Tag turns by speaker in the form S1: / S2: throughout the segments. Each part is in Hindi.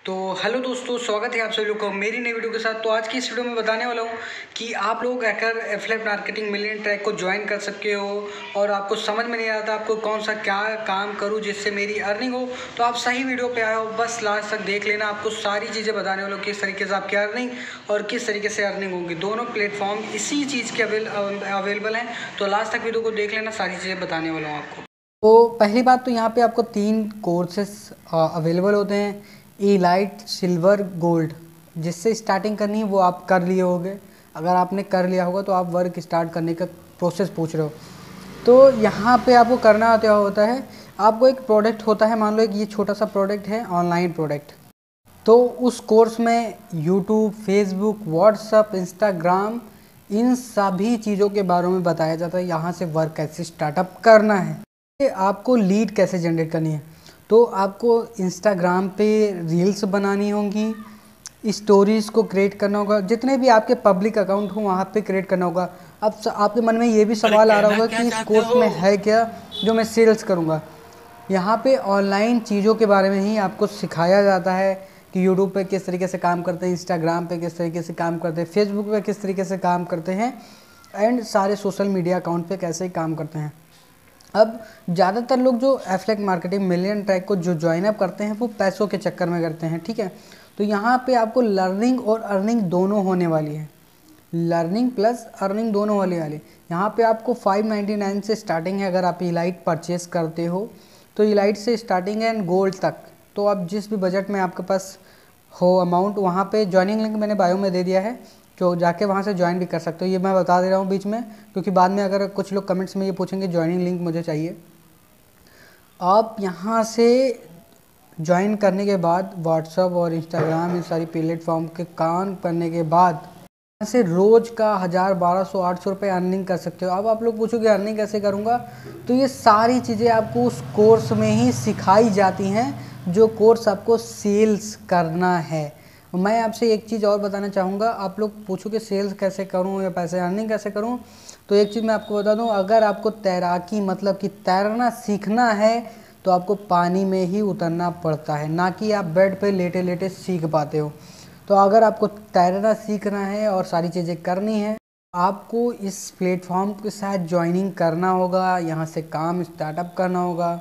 S1: तो हेलो दोस्तों, स्वागत है आप सभी लोग को मेरी नई वीडियो के साथ। तो आज की इस वीडियो में बताने वाला हूँ कि आप लोग आकर एफिलिएट मार्केटिंग मिलियन ट्रैक को ज्वाइन कर सकते हो और आपको समझ में नहीं आता आपको कौन सा क्या काम करूँ जिससे मेरी अर्निंग हो। तो आप सही वीडियो पे आए हो, बस लास्ट तक देख लेना। आपको सारी चीज़ें बताने वाला हूँ किस तरीके से आपकी अर्निंग और किस तरीके से अर्निंग होगी। दोनों प्लेटफॉर्म इसी चीज़ के अवेलेबल हैं, तो लास्ट तक वीडियो को देख लेना, सारी चीज़ें बताने वाला हूँ आपको। तो पहली बात तो यहाँ पे आपको 3 कोर्सेस अवेलेबल होते हैं, एलाइट, सिल्वर, गोल्ड। जिससे स्टार्टिंग करनी है वो आप कर लिए होगे। अगर आपने कर लिया होगा तो आप वर्क स्टार्ट करने का प्रोसेस पूछ रहे हो। तो यहाँ पे आपको करना क्या होता है, आपको एक प्रोडक्ट होता है, मान लो एक ये छोटा सा प्रोडक्ट है, ऑनलाइन प्रोडक्ट। तो उस कोर्स में यूट्यूब, फेसबुक, व्हाट्सअप, इंस्टाग्राम, इन सभी चीज़ों के बारे में बताया जाता है। यहाँ से वर्क कैसे स्टार्टअप करना है, आपको लीड कैसे जनरेट करनी है। तो आपको इंस्टाग्राम पे रील्स बनानी होंगी, स्टोरीज़ को क्रिएट करना होगा, जितने भी आपके पब्लिक अकाउंट हो वहाँ पे क्रिएट करना होगा। अब आपके मन में ये भी सवाल आ रहा होगा कि इस कोर्स में है क्या जो मैं सेल्स करूँगा। यहाँ पे ऑनलाइन चीज़ों के बारे में ही आपको सिखाया जाता है कि यूट्यूब पे किस तरीके से काम करते हैं, इंस्टाग्राम पे किस तरीके से काम करते हैं, फेसबुक पे किस तरीके से काम करते हैं, एंड सारे सोशल मीडिया अकाउंट पे कैसे काम करते हैं। अब ज़्यादातर लोग जो एफिलिएट मार्केटिंग मिलियन ट्रैक को जो ज्वाइन अप करते हैं वो पैसों के चक्कर में करते हैं, ठीक है। तो यहाँ पे आपको लर्निंग और अर्निंग दोनों होने वाली है, लर्निंग प्लस अर्निंग दोनों वाली यहाँ पे आपको 599 से स्टार्टिंग है। अगर आप इलाइट परचेस करते हो तो इलाइट से स्टार्टिंग है एंड गोल्ड तक। तो आप जिस भी बजट में आपके पास हो अमाउंट, वहाँ पे ज्वाइनिंग लिंक मैंने बायो में दे दिया है, जो जाके वहाँ से ज्वाइन भी कर सकते हो। ये मैं बता दे रहा हूँ बीच में, क्योंकि बाद में अगर कुछ लोग कमेंट्स में ये पूछेंगे ज्वाइनिंग लिंक मुझे चाहिए। आप यहाँ से ज्वाइन करने के बाद व्हाट्सअप और इंस्टाग्राम इन सारी प्लेटफॉर्म के काम करने के बाद यहाँ से रोज़ का 1000, 1200, 800 रुपये अर्निंग कर सकते हो। अब आप लोग पूछोगे अर्निंग कैसे करूँगा, तो ये सारी चीज़ें आपको उस कोर्स में ही सिखाई जाती हैं, जो कोर्स आपको सेल्स करना है। मैं आपसे एक चीज़ और बताना चाहूँगा, आप लोग पूछोगे सेल्स कैसे करूँ या पैसे अर्निंग कैसे करूँ, तो एक चीज़ मैं आपको बता दूँ, अगर आपको तैराकी मतलब कि तैरना सीखना है तो आपको पानी में ही उतरना पड़ता है, ना कि आप बेड पे लेटे लेटे सीख पाते हो। तो अगर आपको तैरना सीखना है और सारी चीज़ें करनी है, आपको इस प्लेटफॉर्म के साथ ज्वाइनिंग करना होगा, यहाँ से काम स्टार्टअप करना होगा।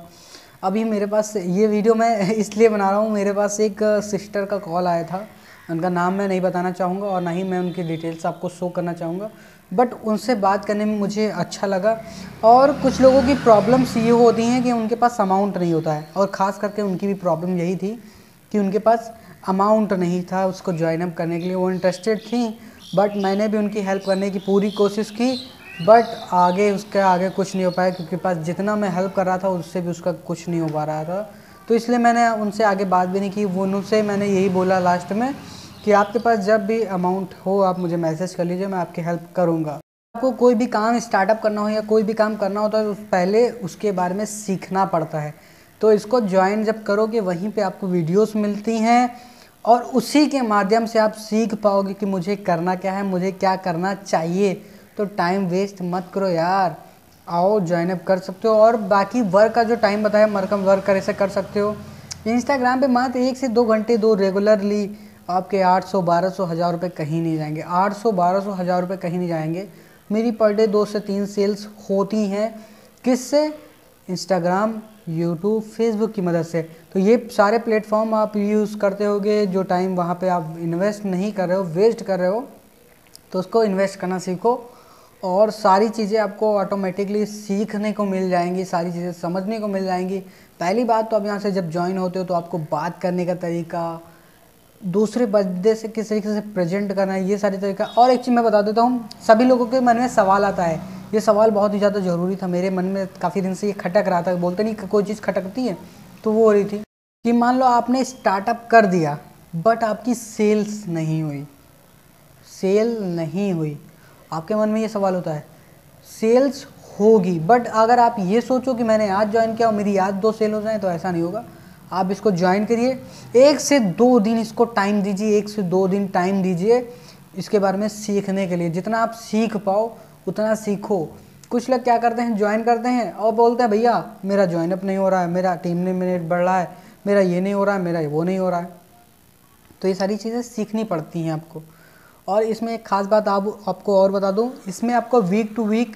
S1: अभी मेरे पास ये वीडियो मैं इसलिए बना रहा हूँ, मेरे पास एक सिस्टर का कॉल आया था, उनका नाम मैं नहीं बताना चाहूँगा और ना ही मैं उनकी डिटेल्स आपको शो करना चाहूँगा, बट उनसे बात करने में मुझे अच्छा लगा। और कुछ लोगों की प्रॉब्लम्स ये होती हैं कि उनके पास अमाउंट नहीं होता है, और ख़ास करके उनकी भी प्रॉब्लम यही थी कि उनके पास अमाउंट नहीं था उसको ज्वाइन अप करने के लिए। वो इंटरेस्टेड थी, बट मैंने भी उनकी हेल्प करने की पूरी कोशिश की, बट उसके आगे कुछ नहीं हो पाया, क्योंकि पास जितना मैं हेल्प कर रहा था उससे भी उसका कुछ नहीं हो पा रहा था। तो इसलिए मैंने उनसे आगे बात भी नहीं की। वो उनसे मैंने यही बोला लास्ट में कि आपके पास जब भी अमाउंट हो आप मुझे मैसेज कर लीजिए, मैं आपकी हेल्प करूँगा। आपको कोई भी काम स्टार्टअप करना हो या कोई भी काम करना होता है तो पहले उसके बारे में सीखना पड़ता है। तो इसको ज्वाइन जब करोगे वहीं पे आपको वीडियोस मिलती हैं और उसी के माध्यम से आप सीख पाओगे कि मुझे करना क्या है, मुझे क्या करना चाहिए। तो टाइम वेस्ट मत करो यार, आओ ज्वाइन अप कर सकते हो। और बाकी वर्क का जो टाइम बताया, वर्क कैसे कर सकते हो, इंस्टाग्राम पे मात्र 1 से 2 घंटे दो रेगुलरली, आपके 800, 1200, 1000 रुपये कहीं नहीं जाएंगे। 800, 1200, 1000 रुपये कहीं नहीं जाएंगे। मेरी पर डे 2 से 3 सेल्स होती हैं, किससे? इंस्टाग्राम, यूट्यूब, फेसबुक की मदद से। तो ये सारे प्लेटफॉर्म आप यूज़ करते होगे, जो टाइम वहाँ पे आप इन्वेस्ट नहीं कर रहे हो, वेस्ट कर रहे हो, तो उसको इन्वेस्ट करना सीखो और सारी चीज़ें आपको ऑटोमेटिकली सीखने को मिल जाएंगी, सारी चीज़ें समझने को मिल जाएंगी। पहली बात तो आप यहाँ से जब ज्वाइन होते हो तो आपको बात करने का तरीका, दूसरे बंदे से किस तरीके से प्रेजेंट करना है, ये सारी तरीका। और एक चीज़ मैं बता देता हूँ, सभी लोगों के मन में सवाल आता है, ये सवाल बहुत ही ज़्यादा ज़रूरी था, मेरे मन में काफ़ी दिन से ये खटक रहा था। बोलते नहीं कोई चीज़ खटकती है, तो वो हो रही थी कि मान लो आपने स्टार्टअप कर दिया बट आपकी सेल्स नहीं हुई, सेल नहीं हुई। आपके मन में ये सवाल होता है, सेल्स होगी, बट अगर आप ये सोचो कि मैंने आज ज्वाइन किया और मेरी आज 2 सेल हो जाए, तो ऐसा नहीं होगा। आप इसको ज्वाइन करिए, 1 से 2 दिन इसको टाइम दीजिए, 1 से 2 दिन टाइम दीजिए इसके बारे में सीखने के लिए। जितना आप सीख पाओ उतना सीखो। कुछ लोग क्या करते हैं, ज्वाइन करते हैं और बोलते हैं भैया मेरा ज्वाइन अप नहीं हो रहा है, मेरा टीम ने मिनट बढ़ रहा है, मेरा ये नहीं हो रहा है, मेरा वो नहीं हो रहा है। तो ये सारी चीज़ें सीखनी पड़ती हैं आपको। और इसमें एक ख़ास बात आपको और बता दूं, इसमें आपको वीक टू वीक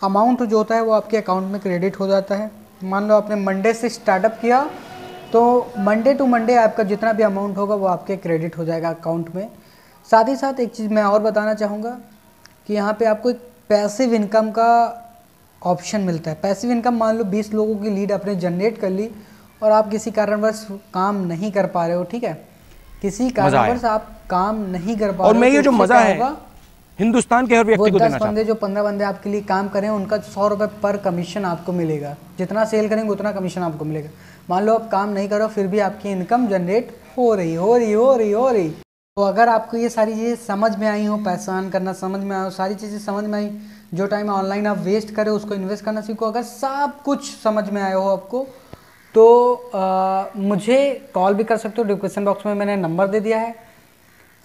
S1: अमाउंट जो होता है वो आपके अकाउंट में क्रेडिट हो जाता है। मान लो आपने मंडे से स्टार्टअप किया तो मंडे टू मंडे आपका जितना भी अमाउंट होगा वो आपके क्रेडिट हो जाएगा अकाउंट में। साथ ही साथ एक चीज़ मैं और बताना चाहूँगा कि यहाँ पे आपको एक पैसिव इनकम का ऑप्शन मिलता है। पैसिव इनकम, मान लो 20 लोगों की लीड आपने जनरेट कर ली और आप किसी कारणवश काम नहीं कर पा रहे हो, ठीक है, किसी कारणवश आप काम नहीं कर पा रहे हो,
S2: और मैं ये जो मजा है हिंदुस्तान के हर व्यक्ति को देना चाहता हूं।
S1: 10 बंदे जो 15 बंदे आपके लिए काम करें उनका 100 रुपये पर कमीशन आपको मिलेगा। जितना सेल करेंगे उतना कमीशन आपको मिलेगा। मान लो आप काम नहीं करो फिर भी आपकी इनकम जनरेट हो रही। तो अगर आपको ये सारी चीज़ें समझ में आई हो, पैसा अर्न करना समझ में आया हो, सारी चीज़ें समझ में आई, जो टाइम ऑनलाइन आप वेस्ट करें उसको इन्वेस्ट करना सीखो, अगर सब कुछ समझ में आया हो आपको तो मुझे कॉल भी कर सकते हो। डिस्क्रिप्शन बॉक्स में मैंने नंबर दे दिया है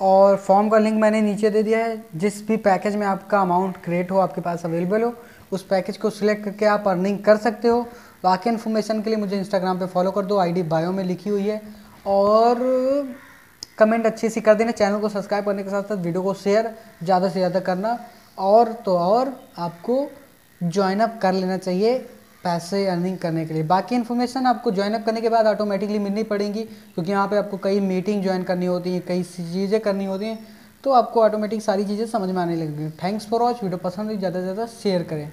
S1: और फॉर्म का लिंक मैंने नीचे दे दिया है। जिस भी पैकेज में आपका अमाउंट क्रिएट हो, आपके पास अवेलेबल हो, उस पैकेज को सिलेक्ट करके आप अर्निंग कर सकते हो। बाकी इन्फॉर्मेशन के लिए मुझे इंस्टाग्राम पे फॉलो कर दो, आईडी बायो में लिखी हुई है, और कमेंट अच्छी सी कर देना। चैनल को सब्सक्राइब करने के साथ साथ वीडियो को शेयर ज़्यादा से ज़्यादा करना, और तो और आपको ज्वाइन अप कर लेना चाहिए पैसे अर्निंग करने के लिए। बाकी इन्फॉर्मेशन आपको ज्वाइन अप करने के बाद ऑटोमेटिकली मिलनी पड़ेगी, क्योंकि यहाँ पे आपको कई मीटिंग ज्वाइन करनी होती हैं, कई चीज़ें करनी होती हैं, तो आपको ऑटोमेटिक सारी चीज़ें समझ में आने लगेंगी। Thanks for watch. वीडियो पसंद हुई ज़्यादा से ज़्यादा शेयर करें।